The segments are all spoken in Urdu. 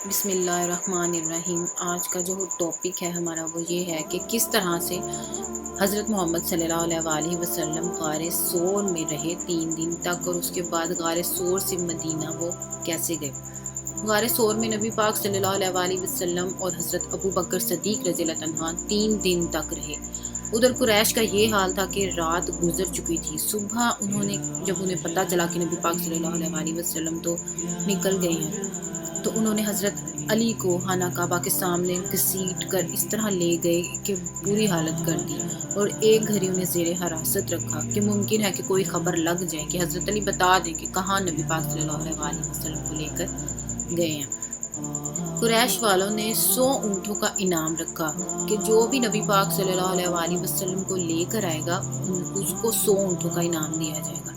بسم اللہ الرحمن الرحیم۔ آج کا جو ٹاپک ہے ہمارا وہ یہ ہے کہ کس طرح سے حضرت محمد صلی اللہ علیہ وآلہ وسلم غار ثور میں رہے 3 دن تک، اور اس کے بعد غار ثور سے مدینہ وہ کیسے گئے۔ غار ثور میں نبی پاک صلی اللہ علیہ وآلہ وسلم اور حضرت ابو بکر صدیق رضی اللہ عنہ 3 دن تک رہے۔ ادھر قریش کا یہ حال تھا کہ رات گزر چکی تھی۔ صبح جب انہیں پتہ چلا کہ نبی پاک صلی اللہ علیہ وآلہ وسلم تو نکل گئے ہیں، تو انہوں نے حضرت علی کو خانہ کعبہ کے سامنے گھسیٹ کر اس طرح لے گئے کہ بری حالت کر دی، اور ایک گھڑی انہیں زیر حراست رکھا کہ ممکن ہے کہ کوئی خبر لگ جائے کہ حضرت علی بتا دیں کہ کہاں نبی پاک صلی اللہ علیہ وآلہ وسلم کو لے کر گئے ہیں۔ قریش والوں نے 100 اونٹوں کا انعام رکھا کہ جو بھی نبی پاک صلی اللہ علیہ وآلہ وسلم کو لے کر آئے گا اس کو 100 اونٹوں کا انعام دیا جائے گا۔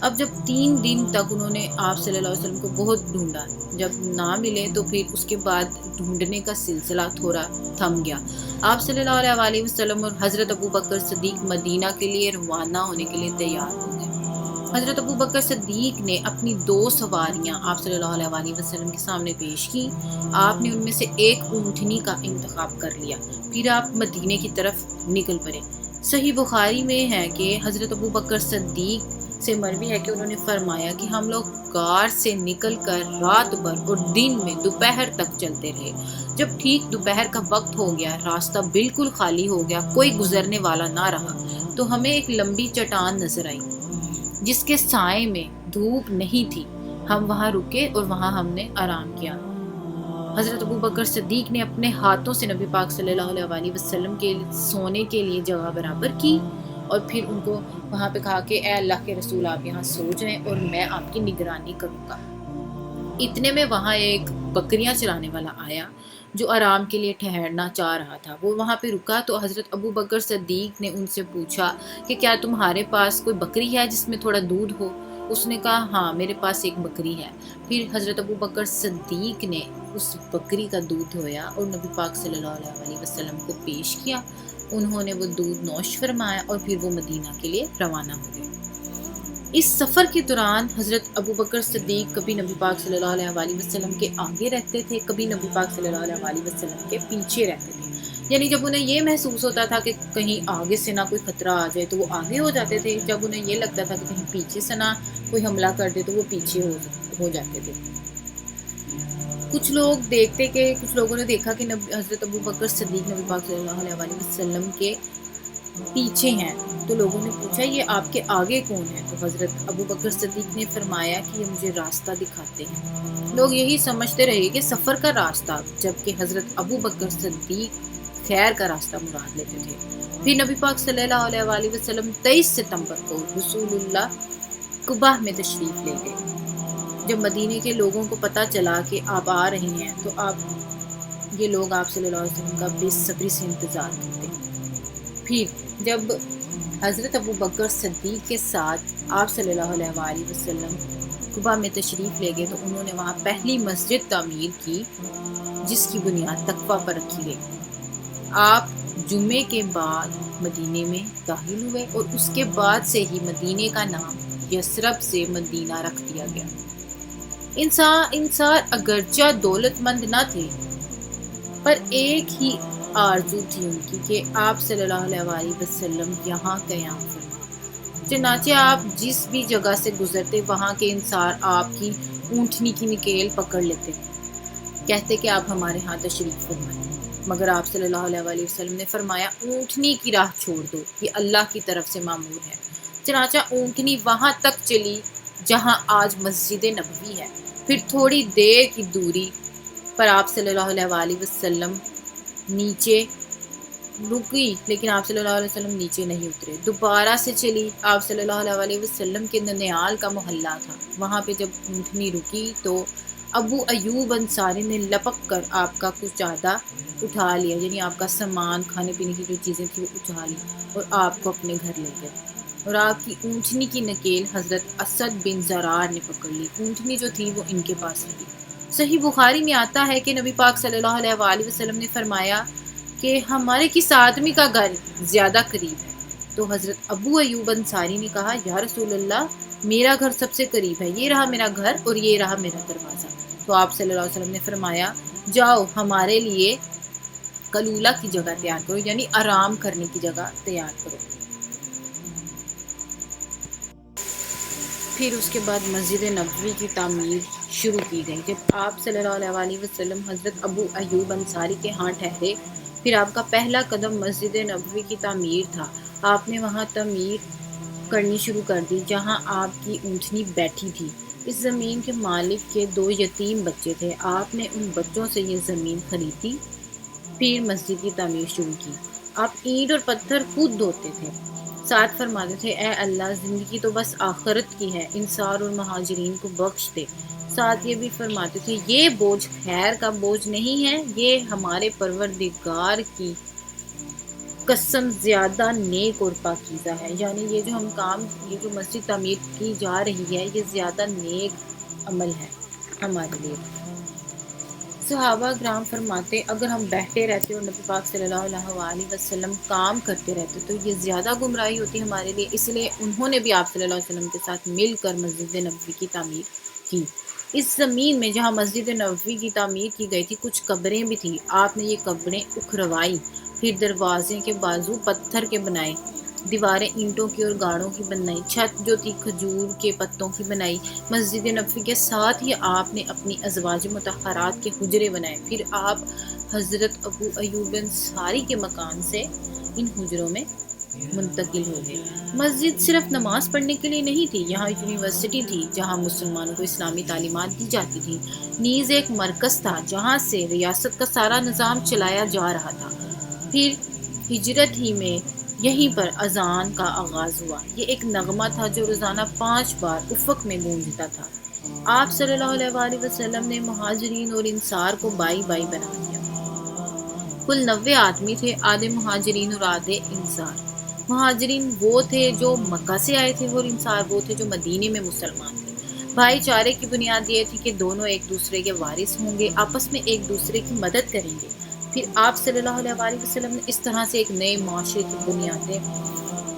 اب جب 3 دن تک انہوں نے آپ صلی اللہ علیہ وسلم کو بہت ڈھونڈا، جب نہ ملے تو پھر اس کے بعد ڈھونڈنے کا سلسلہ تھوڑا تھم گیا۔ آپ صلی اللہ علیہ وآلہ وسلم اور حضرت ابو بکر صدیق مدینہ کے لیے روانہ ہونے کے لیے تیار ہو گئے۔ حضرت ابو بکر صدیق نے اپنی 2 سواریاں آپ صلی اللہ علیہ وآلہ وسلم کے سامنے پیش کی۔ آپ نے ان میں سے ایک اونٹنی کا انتخاب کر لیا، پھر آپ مدینے کی طرف نکل پڑے۔ صحیح بخاری میں ہے کہ حضرت ابو بکر صدیق سے مروی ہے کہ انہوں نے فرمایا کہ ہم لوگ غار سے نکل کر رات بھر اور دن میں دوپہر تک چلتے رہے۔ جب ٹھیک دوپہر کا وقت ہو گیا، راستہ بالکل خالی ہو گیا، کوئی گزرنے والا نہ رہا، تو ہمیں ایک لمبی چٹان نظر آئی جس کے سائے میں دھوپ نہیں تھی۔ ہم وہاں رکے اور وہاں ہم نے آرام کیا۔ حضرت ابو بکر صدیق نے اپنے ہاتھوں سے نبی پاک صلی اللہ علیہ وآلہ وسلم کے سونے کے لیے جگہ برابر کی، اور پھر ان کو وہاں پہ کہا کہ اے اللہ کے رسول، آپ یہاں سو جائیں اور میں آپ کی نگرانی کروں گا۔ اتنے میں وہاں ایک بکریاں چرانے والا آیا جو آرام کے لیے ٹھہرنا چاہ رہا تھا۔ وہ وہاں پہ رکا تو حضرت ابو بکر صدیق نے ان سے پوچھا کہ کیا تمہارے پاس کوئی بکری ہے جس میں تھوڑا دودھ ہو؟ اس نے کہا ہاں، میرے پاس ایک بکری ہے۔ پھر حضرت ابو بکر صدیق نے اس بکری کا دودھ دھویا اور نبی پاک صلی اللہ علیہ وآلہ وسلم کو پیش کیا۔ انہوں نے وہ دودھ نوش فرمایا اور پھر وہ مدینہ کے لیے روانہ ہو گئے۔ اس سفر کے دوران حضرت ابو بکر صدیق کبھی نبی پاک صلی اللہ علیہ وآلہ وسلم کے آگے رہتے تھے، کبھی نبی پاک صلی اللہ علیہ وآلہ وسلم کے پیچھے رہتے تھے۔ یعنی جب انہیں یہ محسوس ہوتا تھا کہ کہیں آگے سے نہ کوئی خطرہ آ جائے تو وہ آگے ہو جاتے تھے، جب انہیں یہ لگتا تھا کہ کہیں پیچھے سے نہ کوئی حملہ کر دے تو وہ پیچھے ہو جاتے تھے۔ کچھ لوگوں نے دیکھا کہ حضرت ابو بکر صدیق نبی پاک صلی اللہ علیہ وآلہ وسلم کے پیچھے ہیں، تو لوگوں نے پوچھا یہ آپ کے آگے کون ہے؟ تو حضرت ابو بکر صدیق نے فرمایا کہ یہ مجھے راستہ دکھاتے ہیں۔ لوگ یہی سمجھتے رہے کہ سفر کا راستہ، جبکہ حضرت ابو بکر صدیق خیر کا راستہ مراد لیتے تھے۔ پھر نبی پاک صلی اللہ علیہ وآلہ وسلم 23 ستمبر کو رسول اللہ قباء میں تشریف لے گئے۔ جب مدینے کے لوگوں کو پتہ چلا کہ آپ آ رہے ہیں تو یہ لوگ آپ صلی اللہ علیہ وسلم کا بے صبری سے انتظار کرتے ہیں۔ پھر جب حضرت ابو بکر صدیق کے ساتھ آپ صلی اللہ علیہ وآلہ وسلم قباء میں تشریف لے گئے تو انہوں نے وہاں پہلی مسجد تعمیر کی جس کی بنیاد تقویٰ پر رکھی گئی۔ آپ جمعے کے بعد مدینے میں داخل ہوئے اور اس کے بعد سے ہی مدینے کا نام یثرب سے مدینہ رکھ دیا گیا۔ انصار اگرچہ دولت مند نہ تھے، پر ایک ہی آرزو تھی ان کی کہ آپ صلی اللہ علیہ وآلہ وسلم یہاں قیام فرمائیں۔ چنانچہ آپ جس بھی جگہ سے گزرتے وہاں کے انصار آپ کی اونٹنی کی نکیل پکڑ لیتے، کہتے کہ آپ ہمارے ہاں تشریف فرمائیں، مگر آپ صلی اللہ علیہ وآلہ وسلم نے فرمایا اونٹنی کی راہ چھوڑ دو، یہ اللہ کی طرف سے معمور ہے۔ چنانچہ اونٹنی وہاں تک چلی جہاں آج مسجد نبوی ہے۔ پھر تھوڑی دیر کی دوری پر آپ صلی اللہ علیہ وآلہ وسلم نیچے رکی، لیکن آپ صلی اللہ علیہ وسلم نیچے نہیں اترے۔ دوبارہ سے چلی، آپ صلی اللہ علیہ وآلہ وسلم کے ننیال کا محلہ تھا، وہاں پہ جب اونٹنی رکی تو ابو ایوب انصاری نے لپک کر آپ کا کچھ زیادہ اٹھا لیا، یعنی آپ کا سامان، کھانے پینے کی جو چیزیں تھیں وہ اٹھا لی اور آپ کو اپنے گھر لے گئے، اور آپ کی اونٹنی کی نکیل حضرت اسد بن زرار نے پکڑ لی۔ اونٹنی جو تھی وہ ان کے پاس رہی۔ صحیح بخاری میں آتا ہے کہ نبی پاک صلی اللہ علیہ وآلہ وسلم نے فرمایا کہ ہمارے کس آدمی کا گھر زیادہ قریب ہے؟ تو حضرت ابو ایوب انصاری نے کہا یا رسول اللہ، میرا گھر سب سے قریب ہے، یہ رہا میرا گھر اور یہ رہا میرا دروازہ۔ تو آپ صلی اللہ علیہ وسلم نے فرمایا جاؤ ہمارے لیے کلولہ کی جگہ تیار کرو، یعنی آرام کرنے کی جگہ تیار کرو۔ پھر اس کے بعد مسجد نبوی کی تعمیر شروع کی گئی۔ جب آپ صلی اللہ علیہ وسلم حضرت ابو ایوب انصاری کے ہاں ٹھہرے، پھر آپ کا پہلا قدم مسجد نبوی کی تعمیر تھا۔ آپ نے وہاں تعمیر کرنی شروع کر دی جہاں آپ کی اونٹنی بیٹھی تھی۔ اس زمین کے مالک کے 2 یتیم بچے تھے۔ آپ نے ان بچوں سے یہ زمین خریدی، پھر مسجد کی تعمیر شروع کی۔ آپ اینٹ اور پتھر خود دھوتے تھے، ساتھ فرماتے تھے اے اللہ زندگی تو بس آخرت کی ہے، انصار اور مہاجرین کو بخش دے۔ ساتھ یہ بھی فرماتے تھے یہ بوجھ خیر کا بوجھ نہیں ہے، یہ ہمارے پروردگار کی قسم زیادہ نیک اور پاکیزہ ہے، یعنی یہ جو ہم کام، یہ جو مسجد تعمیر کی جا رہی ہے یہ زیادہ نیک عمل ہے ہمارے لیے۔ صحابہ کرام فرماتے اگر ہم بیٹھے رہتے اور نبی پاک صلی اللہ علیہ وسلم کام کرتے رہتے تو یہ زیادہ گمراہی ہوتی ہمارے لیے، اس لیے انہوں نے بھی آپ صلی اللہ علیہ وسلم کے ساتھ مل کر مسجد نبوی کی تعمیر کی۔ اس زمین میں جہاں مسجد نبوی کی تعمیر کی گئی تھی کچھ قبریں بھی تھیں، آپ نے یہ قبریں اکھروائی، پھر دروازے کے بازو پتھر کے بنائے، دیواریں اینٹوں کی اور گاڑوں کی بنائی، چھت جو تھی کھجور کے پتوں کی بنائی۔ مسجد نبوی کے ساتھ ہی آپ نے اپنی ازواج مطہرات کے حجرے بنائے، پھر آپ حضرت ابو ایوب انصاری کے مکان سے ان حجروں میں منتقل ہو گئے۔ مسجد صرف نماز پڑھنے کے لیے نہیں تھی، یہاں یونیورسٹی تھی جہاں مسلمانوں کو اسلامی تعلیمات دی جاتی تھی، نیز ایک مرکز تھا جہاں سے ریاست کا سارا نظام چلایا جا رہا تھا۔ پھر ہجرت ہی میں یہیں پر اذان کا آغاز ہوا، یہ ایک نغمہ تھا جو روزانہ 5 بار افق میں گونجتا تھا۔ آپ صلی اللہ علیہ وسلم نے مہاجرین اور انصار کو بائی بائی بنا دیا۔ کل 90 آدمی تھے، آدھے مہاجرین اور آدھے انصار۔ مہاجرین وہ تھے جو مکہ سے آئے تھے اور انصار وہ تھے جو مدینے میں مسلمان تھے۔ بھائی چارے کی بنیاد یہ تھی کہ دونوں ایک دوسرے کے وارث ہوں گے، آپس میں ایک دوسرے کی مدد کریں گے۔ پھر آپ صلی اللہ علیہ وسلم نے اس طرح سے ایک نئے معاشرے کی بنیادیں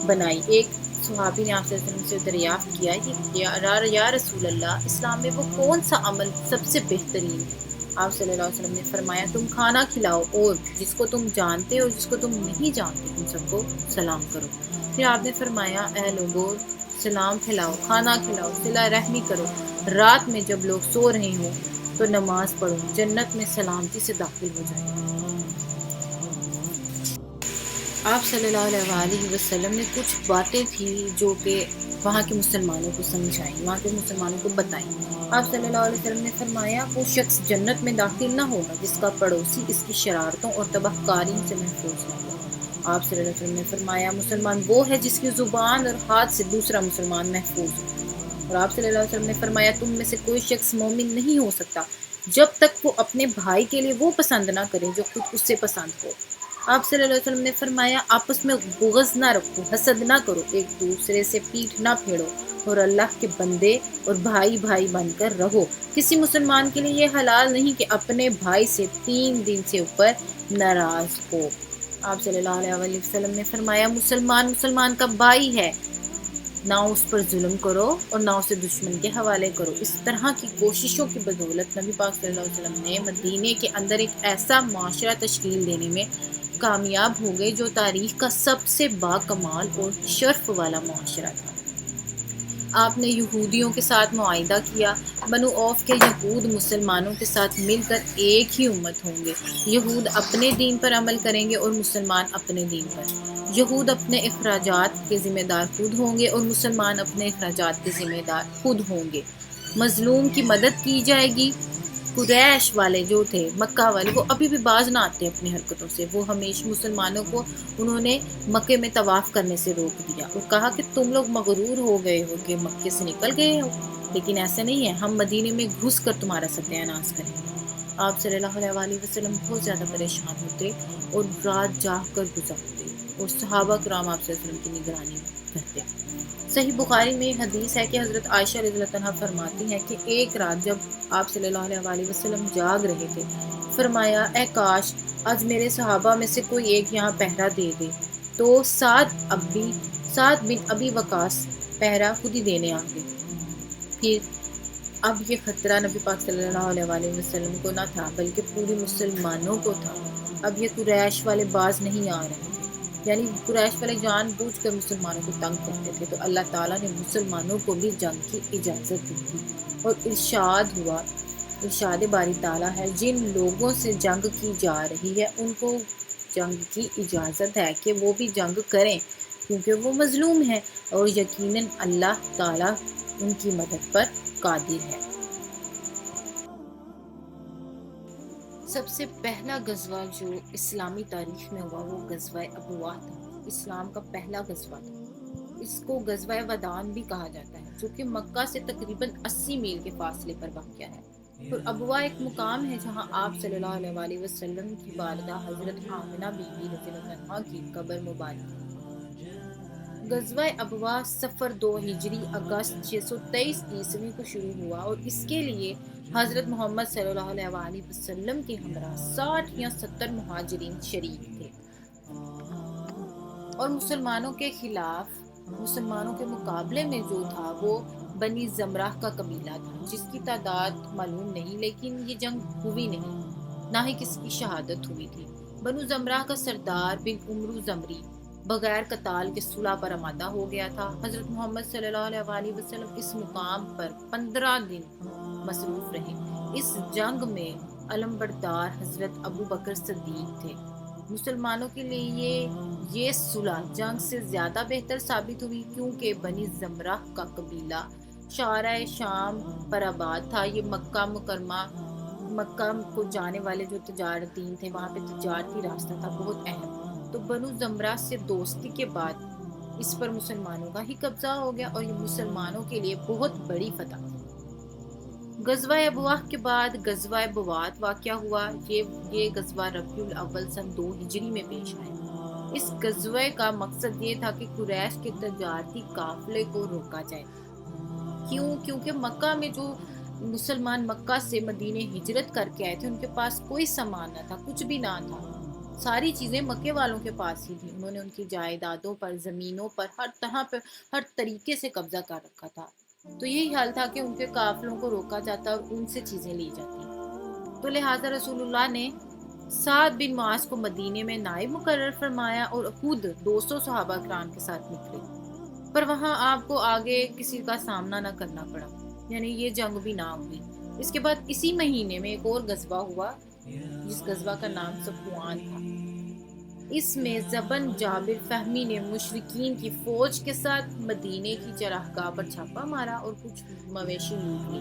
بنائی۔ ایک صحابی نے آپ صلی اللہ علیہ وسلم سے دریافت کیا کہ یا رسول اللہ اسلام میں وہ کون سا عمل سب سے بہترین ہے؟ آپ صلی اللہ علیہ وسلم نے فرمایا تم کھانا کھلاؤ اور جس کو تم جانتے ہو جس کو تم نہیں جانتے ان سب کو سلام کرو۔ پھر آپ نے فرمایا اے لوگو سلام پھیلاؤ، کھانا کھلاؤ، صلہ رحمی کرو، رات میں جب لوگ سو رہے ہوں تو نماز پڑھو، جنت میں سلامتی سے داخل ہو جائے۔ آپ صلی اللہ علیہ وسلم نے کچھ باتیں تھیں جو کہ وہاں کے مسلمانوں کو سمجھائیں، وہاں کے مسلمانوں کو بتائیں۔ آپ صلی اللہ علیہ وسلم نے فرمایا وہ شخص جنت میں داخل نہ ہوگا جس کا پڑوسی اس کی شرارتوں اور تباہ کاری سے محفوظ نہ ہو۔ آپ صلی اللہ علیہ وسلم نے فرمایا مسلمان وہ ہے جس کی زبان اور ہاتھ سے دوسرا مسلمان محفوظ ہو۔ اور آپ صلی اللہ علیہ وسلم نے فرمایا تم میں سے کوئی شخص مومن نہیں ہو سکتا جب تک وہ اپنے بھائی کے لیے وہ پسند نہ کرے جو خود اس سے پسند ہو۔ آپ صلی اللہ علیہ وسلم نے فرمایا آپس میں بغض نہ رکھو، حسد نہ کرو، ایک دوسرے سے پیٹھ نہ پھیڑو اور اللہ کے بندے اور بھائی بھائی بن کر رہو۔ کسی مسلمان کے لیے یہ حلال نہیں کہ اپنے بھائی سے 3 دن سے اوپر ناراض ہو۔ آپ صلی اللہ علیہ وسلم نے فرمایا مسلمان کا بھائی ہے، نہ اس پر ظلم کرو اور نہ اسے دشمن کے حوالے کرو۔ اس طرح کی کوششوں کی بدولت نبی پاک صلی اللہ علیہ وسلم نے مدینے کے اندر ایک ایسا معاشرہ تشکیل دینے میں کامیاب ہو گئے جو تاریخ کا سب سے باکمال اور شرف والا معاشرہ تھا۔ آپ نے یہودیوں کے ساتھ معاہدہ کیا، بنو اوف کے یہود مسلمانوں کے ساتھ مل کر ایک ہی امت ہوں گے، یہود اپنے دین پر عمل کریں گے اور مسلمان اپنے دین پر۔ یہود اپنے اخراجات کے ذمہ دار خود ہوں گے اور مسلمان اپنے اخراجات کے ذمہ دار خود ہوں گے۔ مظلوم کی مدد کی جائے گی۔ قریش والے جو تھے، مکہ والے، وہ ابھی بھی باز نہ آتے اپنی حرکتوں سے۔ وہ ہمیشہ مسلمانوں کو انہوں نے مکے میں طواف کرنے سے روک دیا اور کہا کہ تم لوگ مغرور ہو گئے ہو کہ مکے سے نکل گئے ہو، لیکن ایسا نہیں ہے، ہم مدینے میں گھس کر تمہارا ستیہ ناش کریں گے۔ آپ صلی اللہ علیہ وسلم بہت زیادہ پریشان ہوتے اور رات جاگ کر گزارتے اور صحابہ کرام آپ صلی اللہ علیہ وسلم کی نگرانی کرتے۔ صحیح بخاری میں حدیث ہے کہ حضرت عائشہ رضی اللہ عنہا فرماتی ہیں کہ ایک رات جب آپ صلی اللہ علیہ وسلم جاگ رہے تھے فرمایا اے کاش آج میرے صحابہ میں سے کوئی ایک یہاں پہرا دے دے، تو سعد بن ابی وقاص پہرا خود ہی دینے آ گئے۔ پھر اب یہ خطرہ نبی پاک صلی اللہ علیہ وآلہ وسلم کو نہ تھا بلکہ پوری مسلمانوں کو تھا۔ اب یہ قریش والے باز نہیں آ رہے تھے، یعنی قریش والے جان بوجھ کر مسلمانوں کو تنگ کرتے تھے، تو اللہ تعالیٰ نے مسلمانوں کو بھی جنگ کی اجازت دی تھی اور ارشاد ہوا، ارشاد باری تعالیٰ ہے، جن لوگوں سے جنگ کی جا رہی ہے ان کو جنگ کی اجازت ہے کہ وہ بھی جنگ کریں کیونکہ وہ مظلوم ہیں، اور یقیناً اللہ تعالیٰ ان کی مدد پر قادر ہے۔ سب سے پہلا غزوہ جو اسلامی تاریخ میں ہوا وہ غزوہ ابواء تھا، اسلام کا پہلا غزوہ تھا۔ اس کو غزوہ ودان بھی کہا جاتا ہے، جو کہ مکہ سے تقریباً 80 میل کے فاصلے پر واقع ہے۔ اور ابواء ایک مقام ہے جہاں آپ صلی اللہ علیہ وآلہ وسلم کی والدہ حضرت آمنہ بی بی رضی اللہ عنہا کی قبر مبارک ہے۔ غزوہ ابواء صفر 2 ہجری اگست 623 عیسوی کو شروع ہوا اور اس کے لیے حضرت محمد صلی اللہ علیہ وآلہ وسلم کے ہمراہ 60 یا 70 مہاجرین شریک تھے، اور مسلمانوں کے خلاف، مسلمانوں کے مقابلے میں جو تھا وہ بنی زمرہ کا قبیلہ تھا، جس کی تعداد معلوم نہیں، لیکن یہ جنگ ہوئی نہیں، نہ ہی کسی کی شہادت ہوئی تھی۔ بنو زمرہ کا سردار بن عمرو زمری بغیر قتال کے صلح پر آمادہ ہو گیا تھا۔ حضرت محمد صلی اللہ علیہ وآلہ وسلم اس مقام پر 15 دن مصروف رہے۔ اس جنگ میں علمبردار حضرت ابو بکر صدیق تھے۔ مسلمانوں کے لیے یہ صلح جنگ سے زیادہ بہتر ثابت ہوئی کیونکہ بنی زمرہ کا قبیلہ شارع شام پر آباد تھا۔ یہ مکہ مکرمہ، مکہ کو جانے والے جو تجارتین تھے، وہاں پہ تجارتی راستہ تھا بہت اہم، تو بنو زمرہ سے دوستی کے بعد اس پر مسلمانوں کا ہی قبضہ ہو گیا اور یہ مسلمانوں کے لیے بہت بڑی فتح تھی۔ غزوہ ابواء کے بعد غزوہ بوات واقع ہوا۔ یہ غزوہ ربیع الاول سن 2 ہجری میں پیش آیا۔ اس غزوے کا مقصد یہ تھا کہ قریش کے تجارتی قافلے کو روکا جائے۔ کیونکہ مکہ میں جو مسلمان مکہ سے مدینے ہجرت کر کے آئے تھے ان کے پاس کوئی سامان نہ تھا، کچھ بھی نہ تھا، ساری چیزیں مکے والوں کے پاس ہی تھی۔ انہوں نے ان کی جائیدادوں پر، زمینوں پر، ہر طرح پر، ہر طریقے سے قبضہ کر رکھا تھا، تو یہی حال تھا کہ ان کے قافلوں کو روکا جاتا اور ان سے چیزیں لی جاتی۔ تو لہٰذا رسول اللہ نے سعد بن معاذ کو مدینے میں نائب مقرر فرمایا اور خود 200 صحابہ کرام کے ساتھ نکلے، پر وہاں آپ کو آگے کسی کا سامنا نہ کرنا پڑا، یعنی یہ جنگ بھی نہ ہوئی۔ اس کے بعد اسی مہینے میں ایک اور غزوہ ہوا جس غزوہ کا نام صفوان تھا۔ اس میں زبن جابر فہمی نے مشرکین کی فوج کے ساتھ مدینے کی چراگاہ پر چھاپا مارا اور کچھ مویشی لوٹ لی۔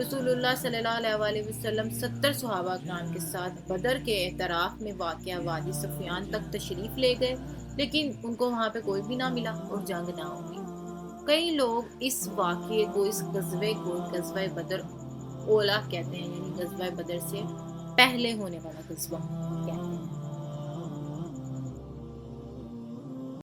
رسول اللہ صلی اللہ علیہ وآلہ وسلم 70 صحابہ کرام کے ساتھ بدر کے اعتراف میں واقع وادی صفوان تک تشریف لے گئے، لیکن ان کو وہاں پہ کوئی بھی نہ ملا اور جنگ نہ ہوئی۔ کئی لوگ اس واقعے کو، اس غزوے کو غزوہ بدر اولا کہتے ہیں، یعنی غزوہ بدر سے پہلے ہونے والا غزوہ کہتے ہیں۔